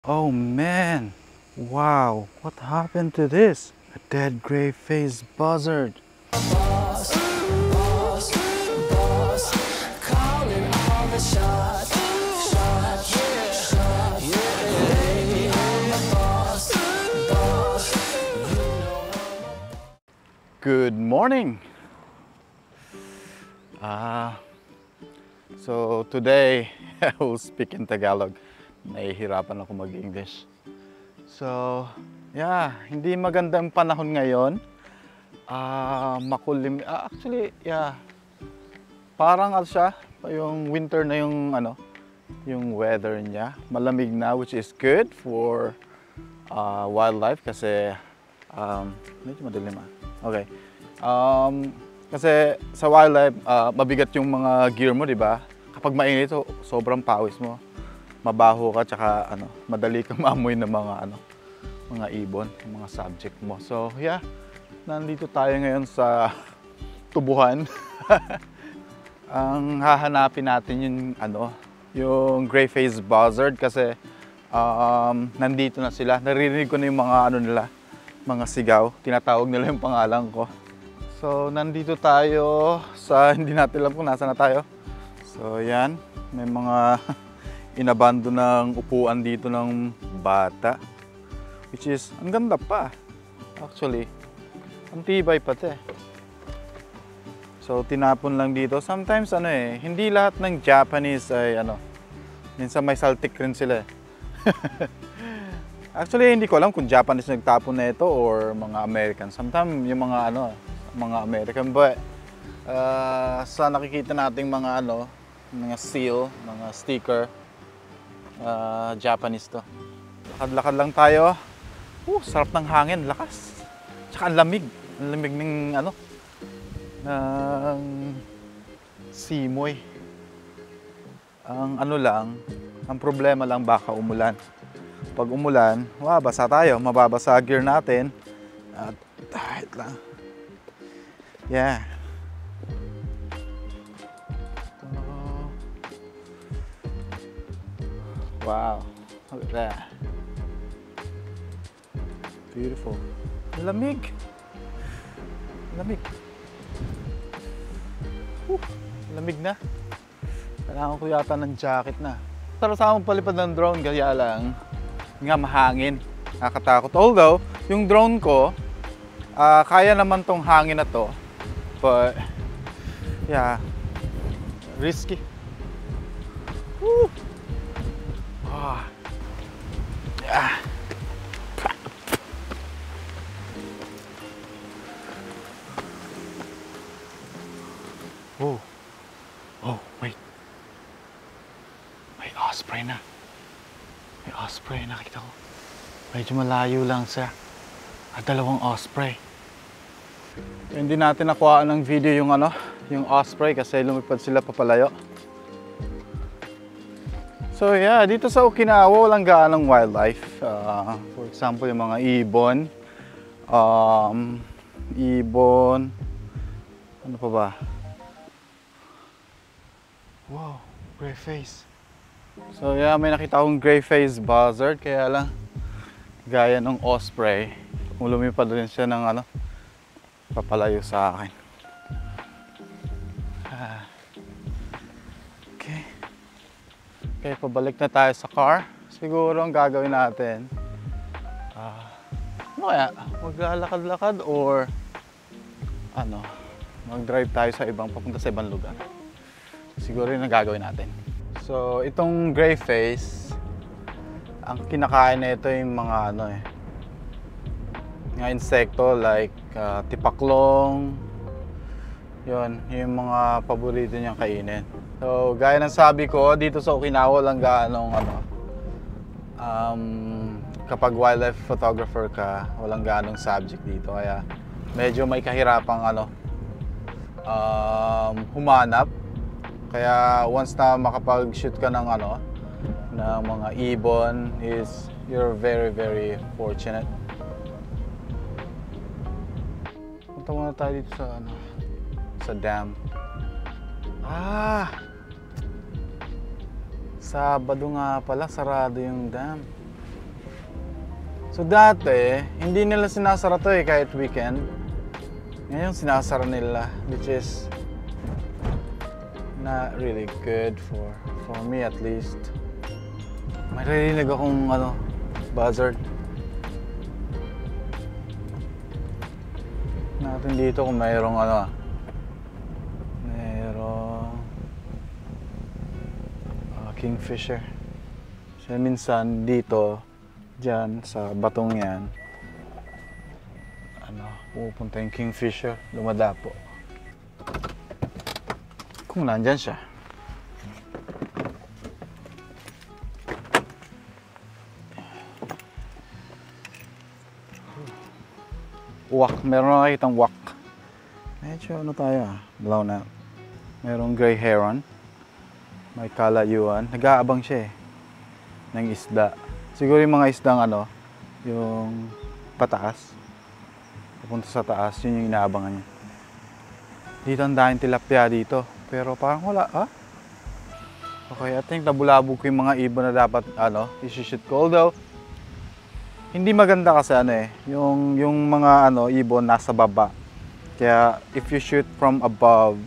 Oh man, wow, what happened to this? A dead gray-faced buzzard. Good morning. So today I will speak in Tagalog. Nahihirapan ako mag-English. So, yeah, hindi magandang panahon ngayon. Makulim. Actually, yeah. Parang siya, yung winter na yung weather niya. Malamig na, which is good for wildlife kasi medyo madilim. Okay. Kasi sa wildlife, mabigat yung mga gear mo, di ba? Kapag mainit, sobrang pawis mo. Mabaho ka, tsaka madali kang maamoy ng mga ibon, mga subject mo. So, yeah, nandito tayo ngayon sa tubuhan. Ang hahanapin natin yung gray-faced buzzard kasi nandito na sila. Naririnig ko na yung mga nila, mga sigaw. Tinatawag nila yung pangalan ko. So, nandito tayo sa hindi natin alam kung nasa na tayo. So, yan, may mga inabando ng upuan dito ng bata, which is ang ganda pa actually, ang tibay pati. So tinapon lang dito. Sometimes hindi lahat ng Japanese ay minsan may saltik rin sila. Actually hindi ko alam kung Japanese nagtapon na ito or mga American. Sometimes yung mga American, but sa nakikita nating mga mga seal, mga sticker, Japanese to. Lakad-lakad lang tayo. Sarap ng hangin, lakas. Tsaka ang lamig. Ang lamig ng ng simoy. Ang problema lang baka umulan. Pag umulan, basa tayo. Mababasa gear natin. At kahit lang. Yeah. Wow, look at that. Beautiful. Lamig. Lamig. Lamig na. Kailangan ko yata ng jacket na. Sarap sa akong palipad ng drone, kaya lang nga mahangin. Nakakatakot. Although, yung drone ko, kaya naman tong hangin na to. But, yeah, risky. Woo! Yeah. Oh, wait. May osprey na. May osprey, nakita ko. Medyo malayo lang siya. Dalawang osprey. Hindi natin nakuha ng video yung osprey kasi lumipad sila papalayo. So yeah, dito sa Okinawa walang gaanong wildlife. For example, yung mga ibon. Ano pa ba? Wow, gray face. So yeah, may nakita akong gray face buzzard, kaya lang gaya ng osprey. Kung lumipad rin siya ng papalayo sa akin. Okay, pabalik na tayo sa car. Siguro ang gagawin natin, maglalakad-lakad or mag-drive tayo sa papunta sa ibang lugar. Siguro yun ang gagawin natin. So, itong gray face, ang kinakain na ito yung mga mga insekto like tipaklong. Yun, yung mga paborito niyang kainin. So, gaya ng sabi ko, dito sa Okinawa lang gaanong kapag wildlife photographer ka, walang gaanong subject dito. Kaya medyo may kahirapang humanap. Kaya once na makapag-shoot ka ng mga ibon, you're very, very fortunate. Punta muna tayo dito sa dam. Sabado nga pala, sarado yung dam. So dati, hindi nila sinasara to kahit weekend. Ngayon sinasara nila, which is not really good for me at least. May narinig akong buzzard. Natin dito kung mayroong kingfisher. So minsan dito, dyan sa batong yan, pupunta yung kingfisher, lumadapo. Kung nandyan siya. Wak, meron na nakitang wak. Medyo tayo blown out. Merong gray heron. May kalayuan. Nag-aabang siya ng isda. Siguro yung mga isdang yung pataas. Pupunta sa taas, yun yung inaabangan niya. Dito ang daming tilapia dito. Pero parang wala, Okay, I think nabulabog ko yung mga ibon na dapat, isi-shoot ko. Although, hindi maganda kasi yung mga ibon nasa baba. Kaya if you shoot from above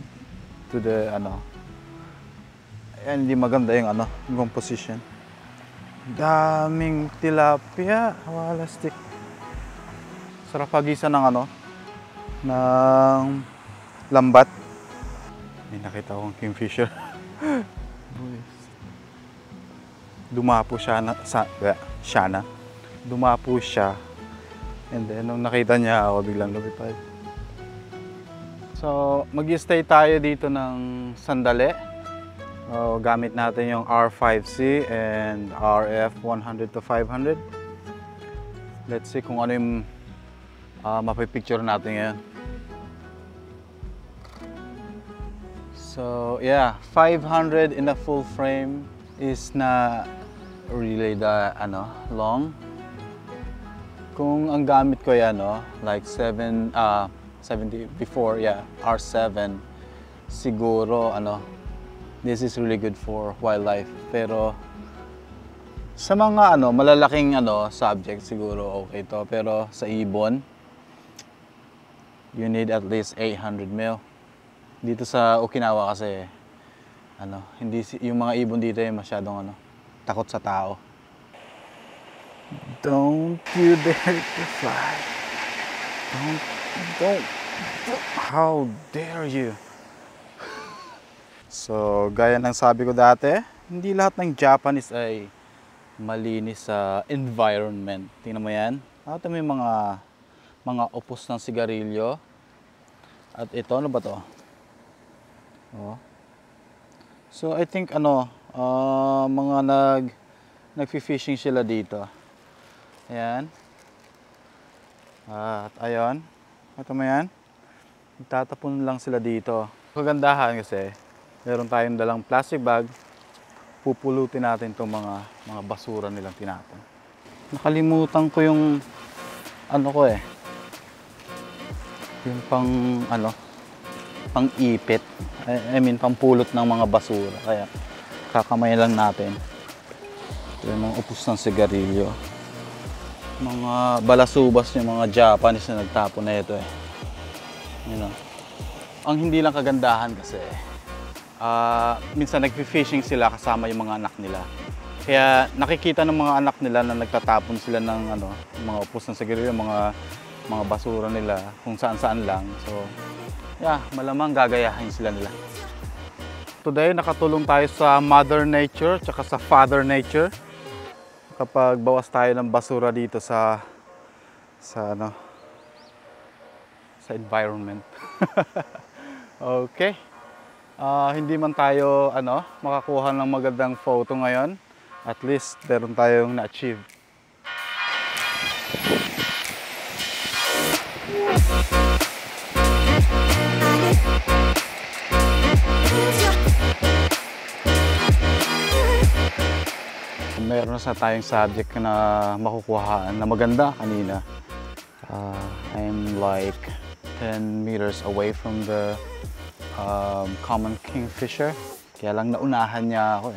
to the hindi maganda yung composition. Daming tilapia, wala stick. Sarap pagisan ng lambat. May nakita akong kingfisher. Dumapo siya Dumapo siya. And then nung nakita niya ako, biglang lumipad. So mag-stay tayo dito ng sandali. Gamit natin yung R5C and RF 100 to 500. Let's see kung ano yung mapipicture natin ngayon. So yeah, 500 in a full frame is not really the long. Kung ang gamit ko yan like 70 before, R7, siguro this is really good for wildlife. Pero sa mga malalaking subject siguro okay to. Pero sa ibon, you need at least 800 mil. Dito sa Okinawa kasi hindi yung mga ibon dito masyadong takot sa tao. Don't you dare to fly. Don't. How dare you? So, gaya ng sabi ko dati, hindi lahat ng Japanese ay malinis sa environment. Tingnan mo yan. Ito may mga upos ng sigarilyo. At ito, ano ba to? So, I think mga nagfi-fishing sila dito. Ayan. At ayun. Ito mo yan. Tatapon lang sila dito. Kagandahan kasi, meron tayong dalang plastic bag. Pupulutin natin itong mga basura nilang tinapon. Nakalimutan ko yung yung pang ipit. I mean, pampulot ng mga basura. Kaya kakamay lang natin. Ito yung mga upos ng sigarilyo. Mga balasubas yung mga Japanese na nagtapon na ito Ang hindi lang kagandahan kasi minsan nagfi-fishing sila kasama yung mga anak nila. Kaya nakikita ng mga anak nila na nagtatapon sila ng mga upos ng sigarilyo, mga basura nila kung saan-saan lang. So, malamang gagayahin sila nila. Today, nakatulong tayo sa Mother Nature tsaka sa Father Nature. Kapag bawas tayo ng basura dito sa environment. Okay. Hindi man tayo makakuha ng magandang photo ngayon, at least meron tayong na-achieve. Meron na tayong subject na makukuhaan na maganda kanina. I'm like 10 meters away from the common kingfisher. Kaya lang naunahan niya ako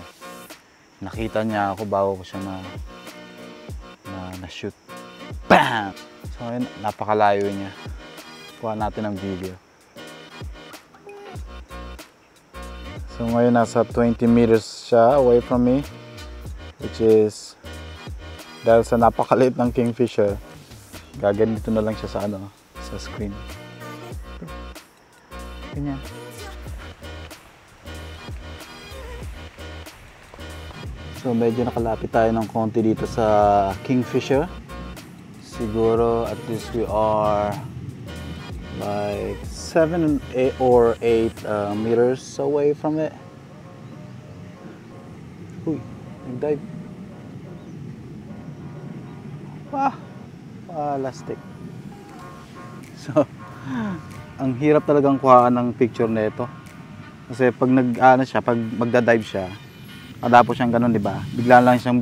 Nakita niya ako bago ko siya na-shoot. Bam! So ngayon, napakalayo niya. Kuha natin ang video. So ngayon nasa 20 meters siya away from me, which is dahil sa napakaliit ng kingfisher, gaganito na lang siya sa sa screen. Ganyan. So medyo nakalapit tayo ng konti dito sa kingfisher. Siguro at least we are like 7 or 8 meters away from it. Uy, nag-dive. Plastic. So, ang hirap talagang kuhaan ng picture nito. Kasi pag pag magda-dive siya, tapos siyang ganun, di ba? Bigla lang siyang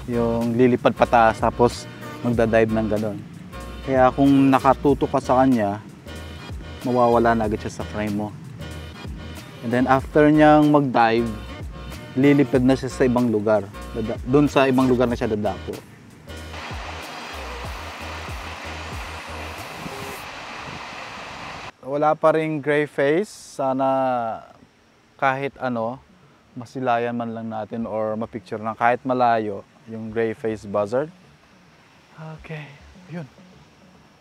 yung lilipad pataas tapos magda-dive ng ganun. Kaya kung nakatutok ka sa kanya, mawawala na agad siya sa frame mo. And then after niyang mag-dive, lilipad na siya sa ibang lugar. Doon sa ibang lugar na siya dadapo. Wala pa ring gray face. Sana kahit masilayan man lang natin or mapicture ng kahit malayo yung gray face buzzard. Okay, yun.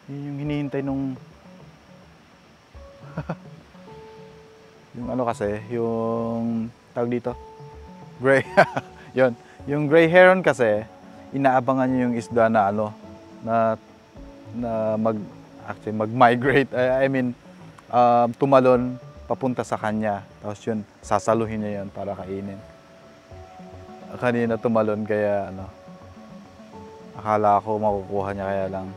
Yun yung hinihintay nung yung kasi, yung tawag dito, gray. Yun, yung gray heron kasi inaabangan niya yung isda na mag-migrate. I mean, tumalon papunta sa kanya. Tapos yun, sasaluhin niya yun para kainin. Kanina tumalon kaya akala ko makukuha niya, kaya lang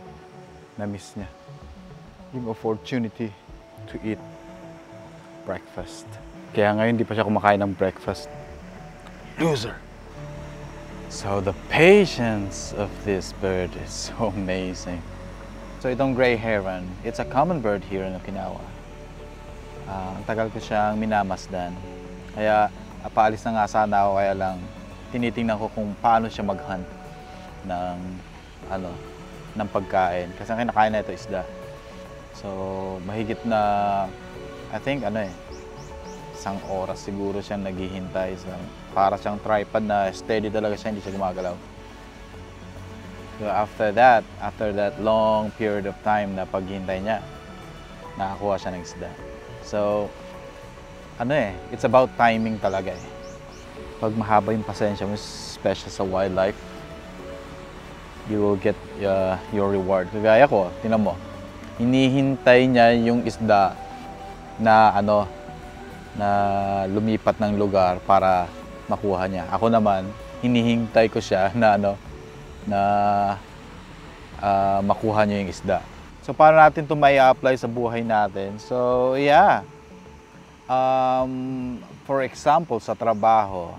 na-miss niya yung opportunity to eat breakfast. Kaya ngayon di pa siya kumakain ng breakfast. Loser! So the patience of this bird is so amazing. So itong gray heron, it's a common bird here in Okinawa. Ang tagal ko siyang minamasdan. Kaya paalis na nga sana ako, kaya lang tinitingnan ko kung paano siya mag-hunt ng pagkain. Kasi ang kinakain na ito isda. So mahigit na, I think isang oras siguro siyang naghihintay. Para siyang tripod na steady talaga siya, hindi siya gumagalaw. So after that long period of time na paghihintay niya, nakakuha siya ng isda. So, it's about timing talaga eh. Pag mahaba yung pasensya mo, especially sa wildlife, you will get your reward. Kagaya ko, tinan mo, hinihintay niya yung isda na na lumipat ng lugar para makuha niya. Ako naman, hinihintay ko siya na makuha niya yung isda. So, paano natin ito may apply sa buhay natin? So, yeah. For example, sa trabaho,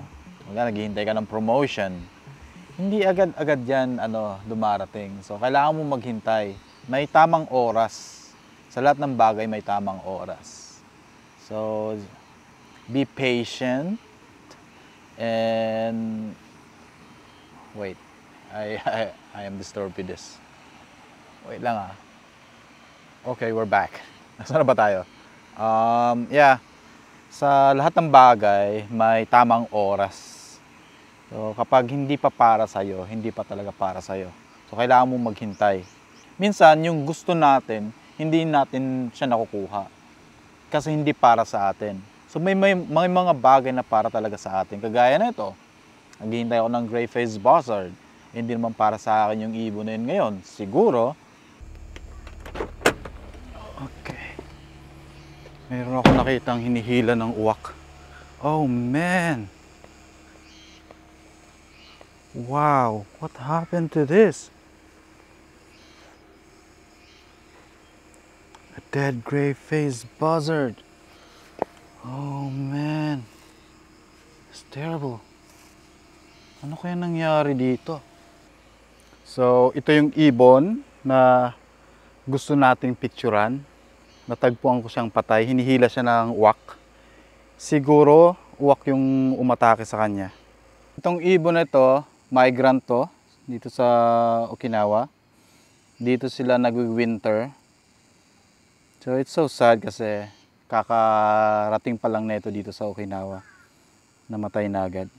naghihintay ka ng promotion, hindi agad-agad yan dumarating. So, kailangan mo maghintay. May tamang oras. Sa lahat ng bagay, may tamang oras. So, be patient. And, wait. I am disturbed with this. Wait lang Okay, we're back. Nasaan na ba tayo? Yeah. Sa lahat ng bagay, may tamang oras. So, kapag hindi pa para sa'yo, hindi pa talaga para sa'yo. So, kailangan mo maghintay. Minsan, yung gusto natin, hindi natin siya nakukuha. Kasi hindi para sa atin. So, may mga bagay na para talaga sa atin. Kagaya na ito. Naghihintay ako ng gray-faced buzzard. Hindi naman para sa akin yung ibon na yun ngayon. Siguro, okay. Meron ako nakitang hinihila ng uwak. Oh man! Wow! What happened to this? A dead gray-faced buzzard. Oh man! It's terrible. Ano kaya nangyari dito? So, ito yung ibon na gusto nating picturean. Natagpuan ko siyang patay. Hinihila siya ng uwak. Siguro, uwak yung umatake sa kanya. Itong ibon na ito, migrant to, dito sa Okinawa. Dito sila nag-winter. So it's so sad kasi kakarating pa lang nito dito sa Okinawa. Namatay na agad.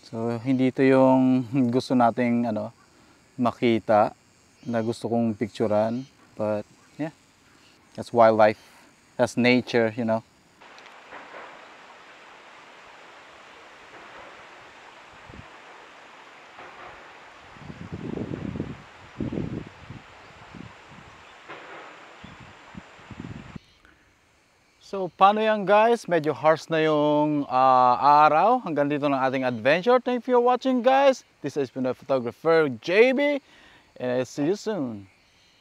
So hindi ito yung gusto nating makita, na gusto kong picturean, but yeah, that's wildlife, that's nature, you know. So, paano yan guys? Medyo harsh na yung araw. Hanggang dito ng ating adventure. Thank you for watching guys. This is Pinoy Photographer JB. And I'll see you soon.